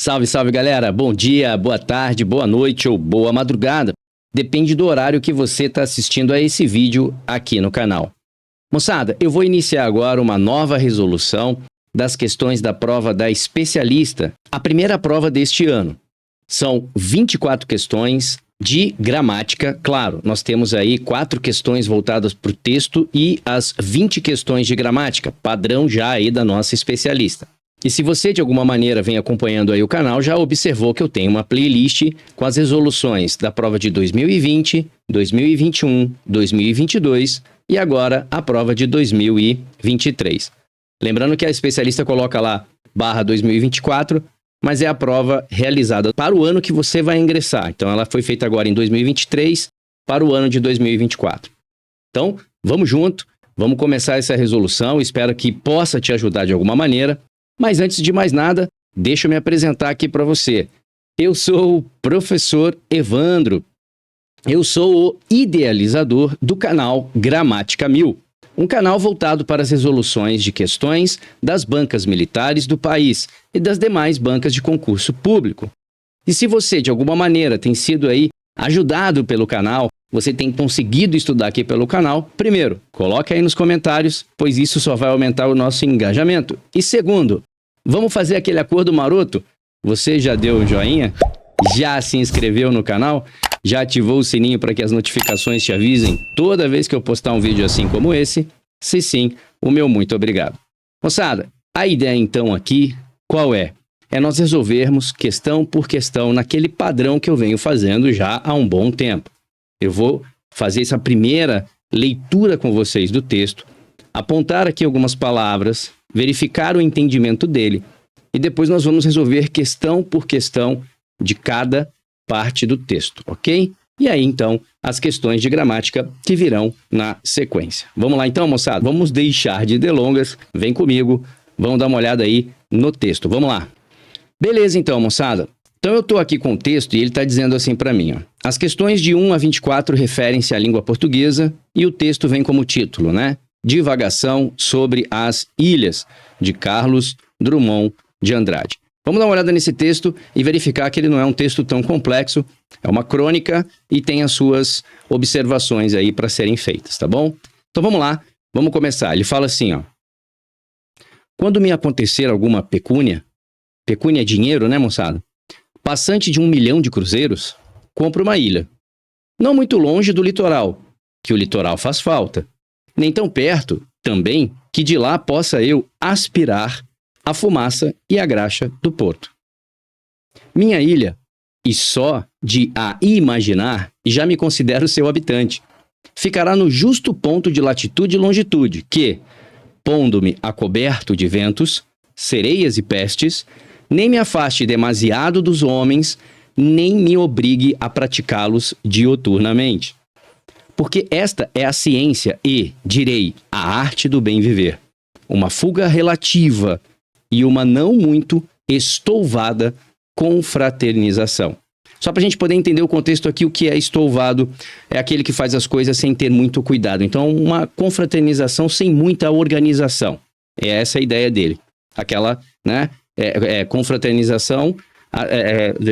Salve, salve galera! Bom dia, boa tarde, boa noite ou boa madrugada. Depende do horário que você está assistindo a esse vídeo aqui no canal. Moçada, eu vou iniciar agora uma nova resolução das questões da prova da especialista, a primeira prova deste ano. São 24 questões de gramática. Claro, nós temos aí 4 questões voltadas para o texto e as 20 questões de gramática, padrão já aí da nossa especialista. E se você de alguma maneira vem acompanhando aí o canal, já observou que eu tenho uma playlist com as resoluções da prova de 2020, 2021, 2022 e agora a prova de 2023. Lembrando que a especialista coloca lá /2024, mas é a prova realizada para o ano que você vai ingressar. Então ela foi feita agora em 2023 para o ano de 2024. Então, vamos junto, vamos começar essa resolução, espero que possa te ajudar de alguma maneira. Mas antes de mais nada, deixa eu me apresentar aqui para você. Eu sou o professor Evandro. Eu sou o idealizador do canal Gramática 1000, um canal voltado para as resoluções de questões das bancas militares do país e das demais bancas de concurso público. E se você, de alguma maneira, tem sido aí ajudado pelo canal, você tem conseguido estudar aqui pelo canal, primeiro, coloque aí nos comentários, pois isso só vai aumentar o nosso engajamento. E segundo, vamos fazer aquele acordo maroto? Você já deu o joinha? Já se inscreveu no canal? Já ativou o sininho para que as notificações te avisem toda vez que eu postar um vídeo assim como esse? Se sim, o meu muito obrigado. Moçada, a ideia então aqui, qual é? É nós resolvermos questão por questão naquele padrão que eu venho fazendo já há um bom tempo. Eu vou fazer essa primeira leitura com vocês do texto, apontar aqui algumas palavras, verificar o entendimento dele e depois nós vamos resolver questão por questão de cada parte do texto, ok? E aí, então, as questões de gramática que virão na sequência. Vamos lá, então, moçada? Vamos deixar de delongas, vem comigo, vamos dar uma olhada aí no texto. Vamos lá. Beleza, então, moçada. Então, eu estou aqui com o texto e ele está dizendo assim para mim, ó. As questões de 1 a 24 referem-se à língua portuguesa e o texto vem como título, né? Divagação sobre as ilhas, de Carlos Drummond de Andrade. Vamos dar uma olhada nesse texto e verificar que ele não é um texto tão complexo, é uma crônica e tem as suas observações aí para serem feitas, tá bom? Então vamos lá, vamos começar. Ele fala assim, ó. Quando me acontecer alguma pecúnia é dinheiro, né, moçada? Passante de 1 milhão de cruzeiros, compro uma ilha. Não muito longe do litoral, que o litoral faz falta. Nem tão perto, também, que de lá possa eu aspirar a fumaça e a graxa do porto. Minha ilha, e só de a imaginar, já me considero seu habitante. Ficará no justo ponto de latitude e longitude, que, pondo-me a coberto de ventos, sereias e pestes, nem me afaste demasiado dos homens, nem me obrigue a praticá-los dioturnamente. Porque esta é a ciência e, direi, a arte do bem viver. Uma fuga relativa e uma não muito estouvada confraternização. Só para a gente poder entender o contexto aqui, o que é estouvado é aquele que faz as coisas sem ter muito cuidado. Então, uma confraternização sem muita organização. É essa a ideia dele. Aquela, né, confraternização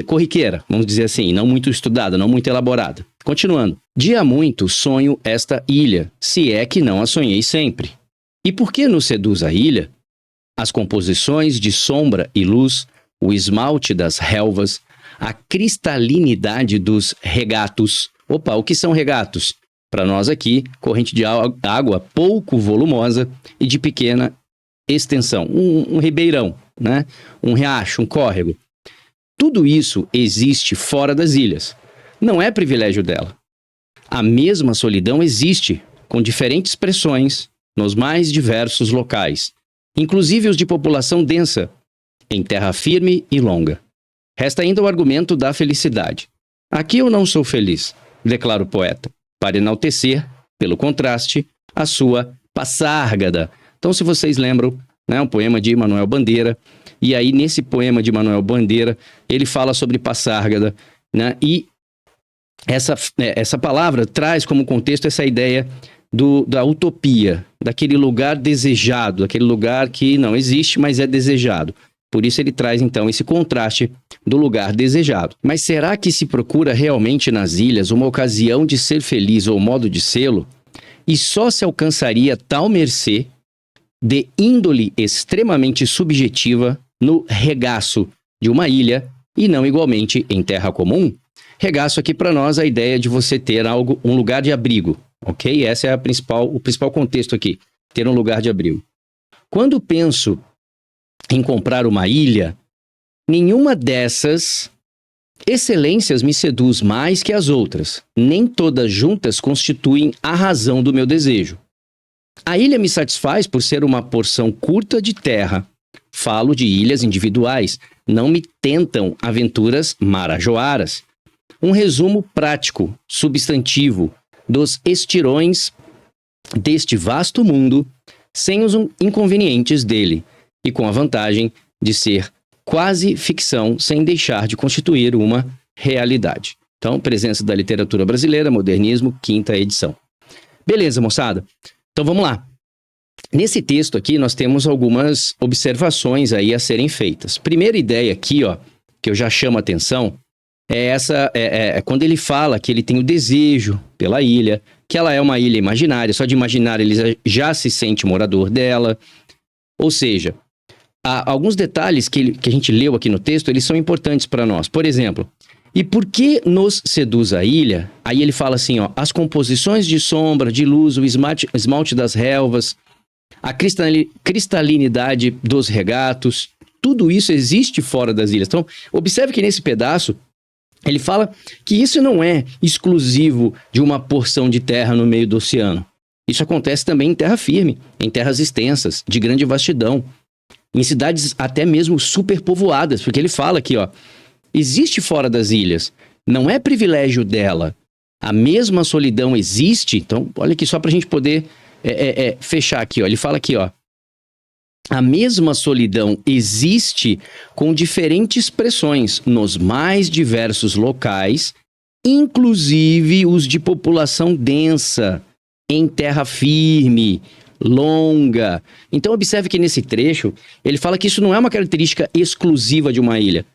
corriqueira, vamos dizer assim, não muito estudada, não muito elaborada. Continuando. Dia muito sonho esta ilha, se é que não a sonhei sempre. E por que nos seduz a ilha? As composições de sombra e luz, o esmalte das relvas, a cristalinidade dos regatos. Opa, o que são regatos? Para nós aqui, corrente de água pouco volumosa e de pequena extensão. Um ribeirão, né? Um riacho, um córrego. Tudo isso existe fora das ilhas. Não é privilégio dela. A mesma solidão existe, com diferentes expressões, nos mais diversos locais, inclusive os de população densa, em terra firme e longa. Resta ainda o argumento da felicidade. Aqui eu não sou feliz, declara o poeta, para enaltecer, pelo contraste, a sua Passárgada. Então, se vocês lembram, né, um poema de Manuel Bandeira, e aí nesse poema de Manuel Bandeira, ele fala sobre Passárgada, né, e essa palavra traz como contexto essa ideia da utopia, daquele lugar desejado, daquele lugar que não existe, mas é desejado. Por isso ele traz, então, esse contraste do lugar desejado. Mas será que se procura realmente nas ilhas uma ocasião de ser feliz ou modo de sê-lo? E só se alcançaria tal mercê de índole extremamente subjetiva no regaço de uma ilha e não igualmente em terra comum? Regaço aqui para nós a ideia de você ter algo, um lugar de abrigo, ok? Esse é o principal contexto aqui, ter um lugar de abrigo. Quando penso em comprar uma ilha, nenhuma dessas excelências me seduz mais que as outras. Nem todas juntas constituem a razão do meu desejo. A ilha me satisfaz por ser uma porção curta de terra. Falo de ilhas individuais, não me tentam aventuras marajoaras. Um resumo prático, substantivo, dos estirões deste vasto mundo, sem os inconvenientes dele, e com a vantagem de ser quase ficção sem deixar de constituir uma realidade. Então, presença da literatura brasileira, modernismo, 5ª edição. Beleza, moçada? Então vamos lá. Nesse texto aqui nós temos algumas observações aí a serem feitas. Primeira ideia aqui, ó, que eu já chamo a atenção, é essa, quando ele fala que ele tem o desejo pela ilha, que ela é uma ilha imaginária, só de imaginar ele já se sente morador dela. Ou seja, há alguns detalhes que a gente leu aqui no texto, eles são importantes para nós. Por exemplo, e por que nos seduz a ilha? Aí ele fala assim, ó, as composições de sombra, de luz, o esmalte das relvas, a cristalinidade dos regatos, tudo isso existe fora das ilhas. Então, observe que nesse pedaço, ele fala que isso não é exclusivo de uma porção de terra no meio do oceano. Isso acontece também em terra firme, em terras extensas, de grande vastidão, em cidades até mesmo superpovoadas, porque ele fala aqui, ó, existe fora das ilhas, não é privilégio dela. A mesma solidão existe, então, olha aqui, só para a gente poder fechar aqui, ó, ele fala aqui, ó, a mesma solidão existe com diferentes expressões nos mais diversos locais, inclusive os de população densa, em terra firme, longa. Então observe que nesse trecho, ele fala que isso não é uma característica exclusiva de uma ilha.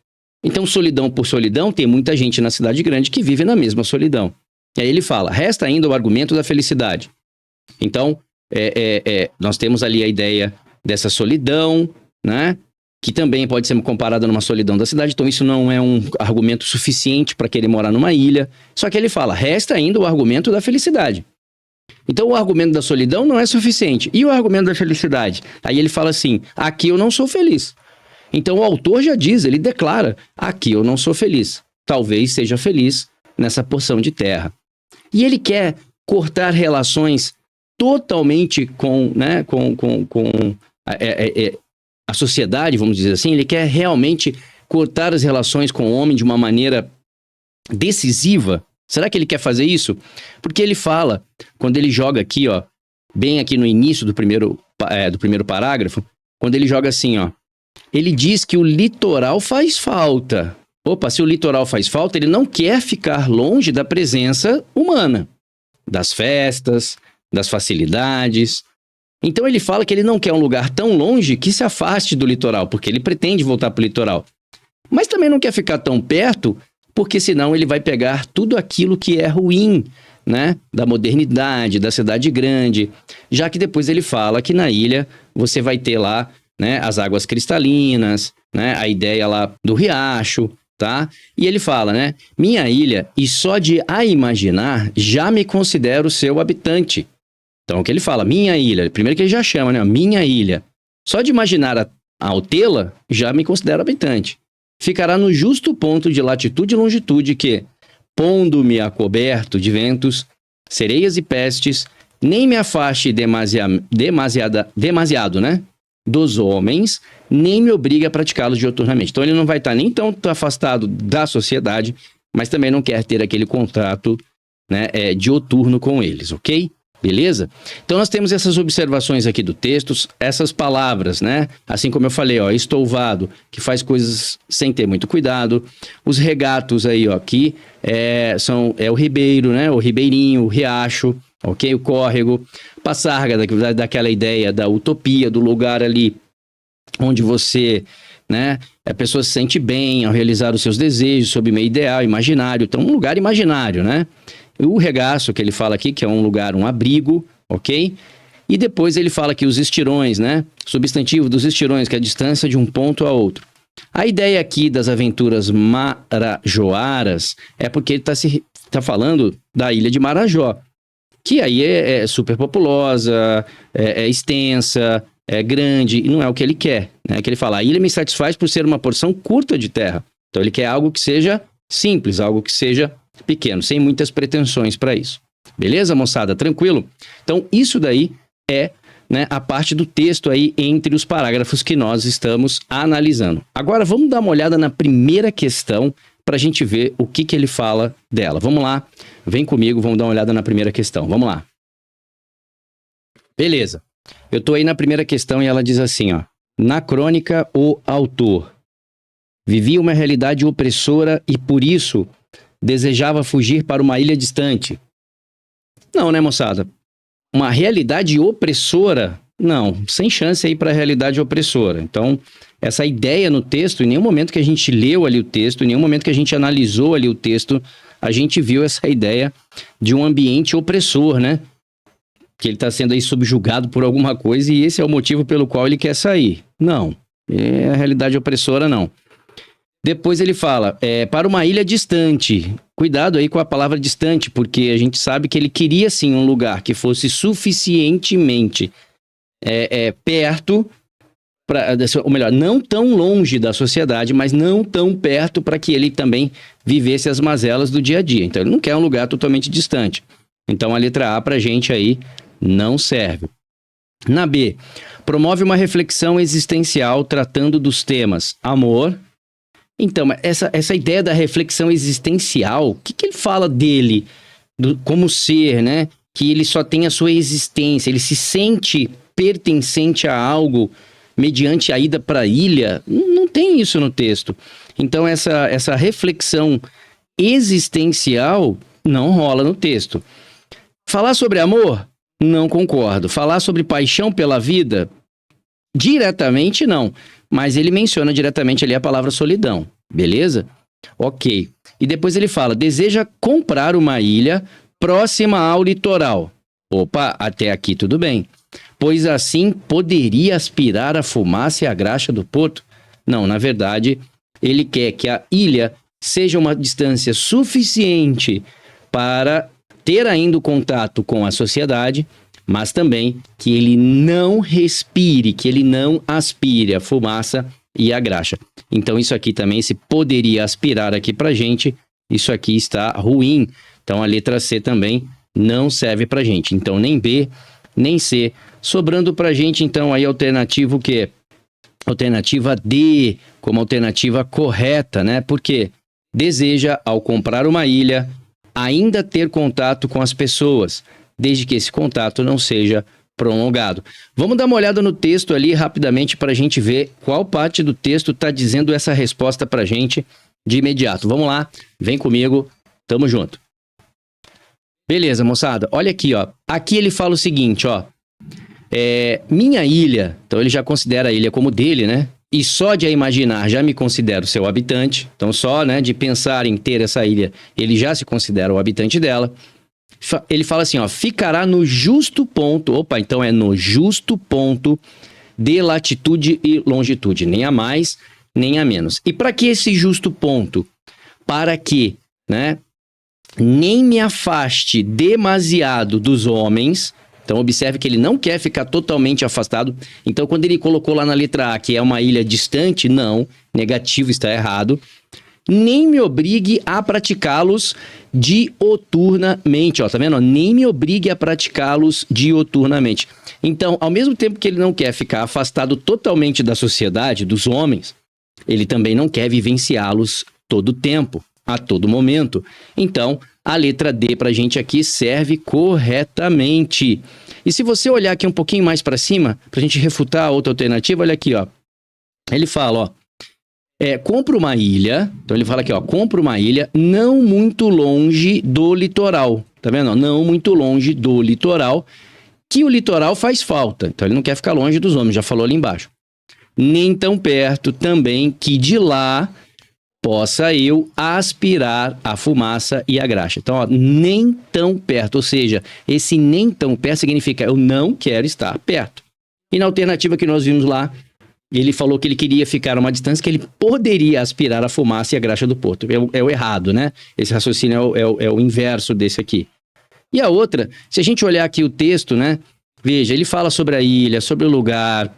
Então solidão por solidão, tem muita gente na cidade grande que vive na mesma solidão. E aí ele fala, resta ainda o argumento da felicidade. Então, nós temos ali a ideia dessa solidão, né? Que também pode ser comparada numa solidão da cidade. Então isso não é um argumento suficiente para querer morar numa ilha. Só que ele fala, resta ainda o argumento da felicidade. Então o argumento da solidão não é suficiente. E o argumento da felicidade? Aí ele fala assim, aqui eu não sou feliz. Então o autor já diz, ele declara, aqui eu não sou feliz. Talvez seja feliz nessa porção de terra. E ele quer cortar relações totalmente com a sociedade, vamos dizer assim. Ele quer realmente cortar as relações com o homem de uma maneira decisiva. Será que ele quer fazer isso? Porque ele fala, quando ele joga aqui, ó, bem aqui no início do primeiro parágrafo, quando ele joga assim, ó, ele diz que o litoral faz falta. Opa, se o litoral faz falta, ele não quer ficar longe da presença humana, das festas, das facilidades. Então ele fala que ele não quer um lugar tão longe que se afaste do litoral, porque ele pretende voltar para o litoral. Mas também não quer ficar tão perto, porque senão ele vai pegar tudo aquilo que é ruim, né? Da modernidade, da cidade grande. Já que depois ele fala que na ilha você vai ter lá, né, as águas cristalinas, né, a ideia lá do riacho, tá? E ele fala, né? Minha ilha, e só de a imaginar, já me considero seu habitante. Então, o que ele fala? Minha ilha. Primeiro que ele já chama, né? Minha ilha. Só de imaginar ao tê-la, já me considero habitante. Ficará no justo ponto de latitude e longitude que, pondo-me a coberto de ventos, sereias e pestes, nem me afaste demasiado, né? Dos homens, nem me obriga a praticá-los dioturnamente. Então, ele não vai estar nem tão afastado da sociedade, mas também não quer ter aquele contato, né, dioturno com eles, ok? Beleza? Então nós temos essas observações aqui do texto, essas palavras, né? Assim como eu falei, ó, estouvado, que faz coisas sem ter muito cuidado. Os regatos aí, ó, aqui são o ribeiro, né? O ribeirinho, o riacho, ok? O córrego. Passarga, daquela ideia da utopia, do lugar ali onde você, né? A pessoa se sente bem ao realizar os seus desejos sob meio ideal, imaginário. Então, um lugar imaginário, né? O regaço que ele fala aqui, que é um lugar, um abrigo, ok? E depois ele fala que os estirões, né? Substantivo dos estirões, que é a distância de um ponto a outro. A ideia aqui das aventuras marajoaras é porque ele está falando da ilha de Marajó, que aí é super populosa, é extensa, é grande, e não é o que ele quer, né? Que ele fala, a ilha me satisfaz por ser uma porção curta de terra. Então ele quer algo que seja simples, algo que seja pequeno, sem muitas pretensões para isso. Beleza, moçada? Tranquilo? Então isso daí é, né, a parte do texto aí entre os parágrafos que nós estamos analisando. Agora vamos dar uma olhada na primeira questão para a gente ver o que ele fala dela. Vamos lá, vem comigo, vamos dar uma olhada na primeira questão. Vamos lá. Beleza. Eu tô aí na primeira questão e ela diz assim, ó. Na crônica, o autor vivia uma realidade opressora e por isso desejava fugir para uma ilha distante. Não, né, moçada? Uma realidade opressora? Não, sem chance aí para a realidade opressora. Então, essa ideia no texto, em nenhum momento que a gente leu ali o texto, em nenhum momento que a gente analisou ali o texto, a gente viu essa ideia de um ambiente opressor, né? Que ele está sendo aí subjugado por alguma coisa e esse é o motivo pelo qual ele quer sair. Não, é a realidade opressora não. Depois ele fala, para uma ilha distante. Cuidado aí com a palavra distante, porque a gente sabe que ele queria sim um lugar que fosse suficientemente perto, ou melhor, não tão longe da sociedade, mas não tão perto para que ele também vivesse as mazelas do dia a dia. Então ele não quer um lugar totalmente distante. Então a letra A para a gente aí não serve. Na B, promove uma reflexão existencial tratando dos temas amor. Então, essa ideia da reflexão existencial, o que ele fala dele como ser, né? Que ele só tem a sua existência, ele se sente pertencente a algo mediante a ida para a ilha. Não tem isso no texto. Então, essa reflexão existencial não rola no texto. Falar sobre amor? Não concordo. Falar sobre paixão pela vida? Diretamente não. Mas ele menciona diretamente ali a palavra solidão. Beleza? Ok. E depois ele fala, deseja comprar uma ilha próxima ao litoral. Opa, até aqui tudo bem. Pois assim poderia aspirar a fumaça e a graxa do porto? Não, na verdade, ele quer que a ilha seja uma distância suficiente para ter ainda o contato com a sociedade, mas também que ele não respire, que ele não aspire a fumaça e a graxa. Então isso aqui também, se poderia aspirar aqui pra gente, isso aqui está ruim. Então a letra C também não serve pra gente. Então nem B, nem C. Sobrando pra gente então aí a alternativa o quê? Alternativa D, como alternativa correta, né? Porque deseja, ao comprar uma ilha, ainda ter contato com as pessoas, desde que esse contato não seja prolongado. Vamos dar uma olhada no texto ali rapidamente para a gente ver qual parte do texto está dizendo essa resposta para a gente de imediato. Vamos lá, vem comigo, tamo junto. Beleza, moçada, olha aqui, ó. Aqui ele fala o seguinte, ó. Minha ilha, então ele já considera a ilha como dele, né? E só de a imaginar já me considero seu habitante. Então só, né, de pensar em ter essa ilha, ele já se considera o habitante dela. Ele fala assim, ó, ficará no justo ponto, então é no justo ponto de latitude e longitude, nem a mais, nem a menos. E para que esse justo ponto? Para que, né, nem me afaste demasiado dos homens. Então observe que ele não quer ficar totalmente afastado. Então quando ele colocou lá na letra A que é uma ilha distante, não, negativo, está errado. Nem me obrigue a praticá-los dioturnamente, ó, tá vendo? Nem me obrigue a praticá-los dioturnamente. Então, ao mesmo tempo que ele não quer ficar afastado totalmente da sociedade, dos homens, ele também não quer vivenciá-los todo o tempo, a todo momento. Então, a letra D pra gente aqui serve corretamente. E se você olhar aqui um pouquinho mais para cima, pra gente refutar a outra alternativa, olha aqui, ó. Ele fala, ó, compra uma ilha, então ele fala aqui, ó, compra uma ilha não muito longe do litoral, tá vendo? Não muito longe do litoral, que o litoral faz falta, então ele não quer ficar longe dos homens, já falou ali embaixo. nem tão perto também que de lá possa eu aspirar a fumaça e a graxa. Então, ó, nem tão perto, ou seja, esse nem tão perto significa eu não quero estar perto. E na alternativa que nós vimos lá, ele falou que ele queria ficar a uma distância que ele poderia aspirar a fumaça e a graxa do porto. É o errado, né? Esse raciocínio é o inverso desse aqui. E a outra, se a gente olhar aqui o texto, né? Veja, ele fala sobre a ilha, sobre o lugar,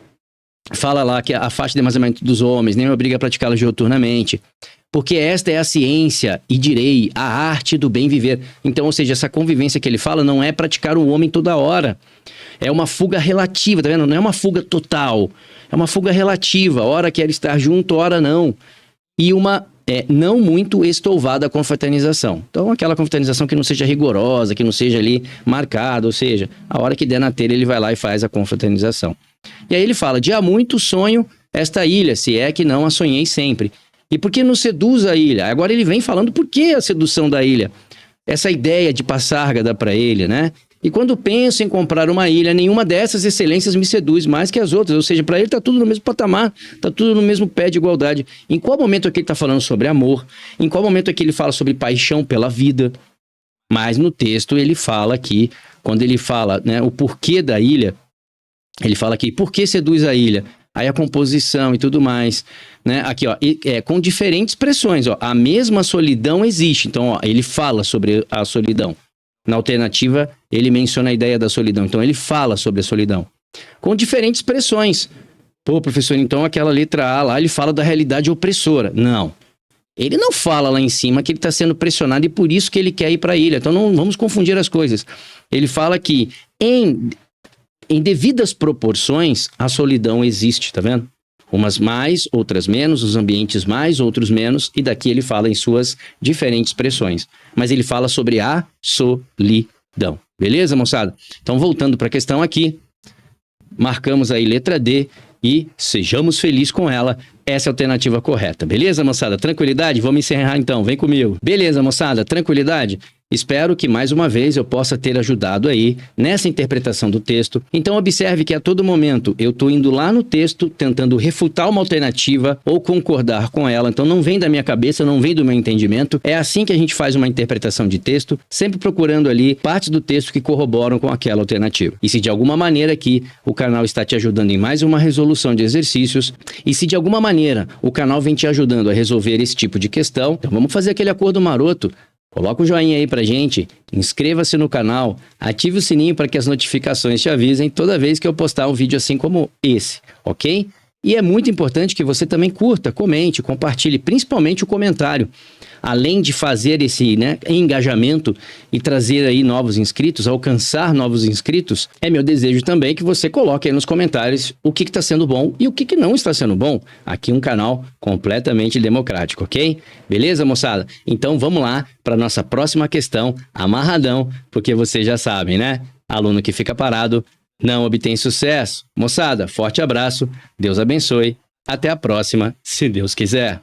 fala lá que a faixa de armazenamento dos homens nem me obriga a praticá-la diuturnamente, porque esta é a ciência, e direi, a arte do bem viver. Então, ou seja, essa convivência que ele fala não é praticar o homem toda hora. É uma fuga relativa, tá vendo? Não é uma fuga total, é uma fuga relativa. Hora quer estar junto, hora não. E uma não muito estouvada confraternização. Então, aquela confraternização que não seja rigorosa, que não seja ali marcada, ou seja, a hora que der na telha ele vai lá e faz a confraternização. E aí ele fala, de há muito sonho esta ilha, se é que não a sonhei sempre. E por que nos seduz a ilha? Agora ele vem falando por que a sedução da ilha. Essa ideia de passárgada para ele, né? E quando penso em comprar uma ilha, nenhuma dessas excelências me seduz mais que as outras. Ou seja, para ele está tudo no mesmo patamar, está tudo no mesmo pé de igualdade. Em qual momento aqui ele está falando sobre amor? Em qual momento aqui ele fala sobre paixão pela vida? Mas no texto ele fala aqui, quando ele fala, né, o porquê da ilha, ele fala aqui, por que seduz a ilha? Aí a composição e tudo mais, né? Aqui, ó, com diferentes expressões, ó. A mesma solidão existe. Então, ó, ele fala sobre a solidão. Na alternativa, ele menciona a ideia da solidão. Então, ele fala sobre a solidão. Com diferentes expressões. Pô, professor, então aquela letra A lá, ele fala da realidade opressora. Não. Ele não fala lá em cima que ele está sendo pressionado e por isso que ele quer ir para a ilha. Então, não vamos confundir as coisas. Ele fala que em devidas proporções, a solidão existe, tá vendo? Umas mais, outras menos, os ambientes mais, outros menos, e daqui ele fala em suas diferentes expressões. Mas ele fala sobre a solidão. Beleza, moçada? Então, voltando para a questão aqui, marcamos aí letra D e sejamos felizes com ela. Essa é a alternativa correta. Beleza, moçada? Tranquilidade? Vamos encerrar então, vem comigo. Beleza, moçada? Tranquilidade? Espero que mais uma vez eu possa ter ajudado aí nessa interpretação do texto. Então observe que a todo momento eu estou indo lá no texto tentando refutar uma alternativa ou concordar com ela. Então não vem da minha cabeça, não vem do meu entendimento. É assim que a gente faz uma interpretação de texto, sempre procurando ali partes do texto que corroboram com aquela alternativa. E se de alguma maneira aqui o canal está te ajudando em mais uma resolução de exercícios, e se de alguma maneira o canal vem te ajudando a resolver esse tipo de questão, então vamos fazer aquele acordo maroto. Coloca o joinha aí pra gente, inscreva-se no canal, ative o sininho para que as notificações te avisem toda vez que eu postar um vídeo assim como esse, ok? E é muito importante que você também curta, comente, compartilhe, principalmente o comentário. Além de fazer esse engajamento e trazer aí novos inscritos, alcançar novos inscritos, é meu desejo também que você coloque aí nos comentários o que está sendo bom e o que não está sendo bom. Aqui um canal completamente democrático, ok? Beleza, moçada? Então vamos lá para nossa próxima questão, amarradão, porque vocês já sabem, né? Aluno que fica parado não obtém sucesso. Moçada, forte abraço, Deus abençoe, até a próxima, se Deus quiser.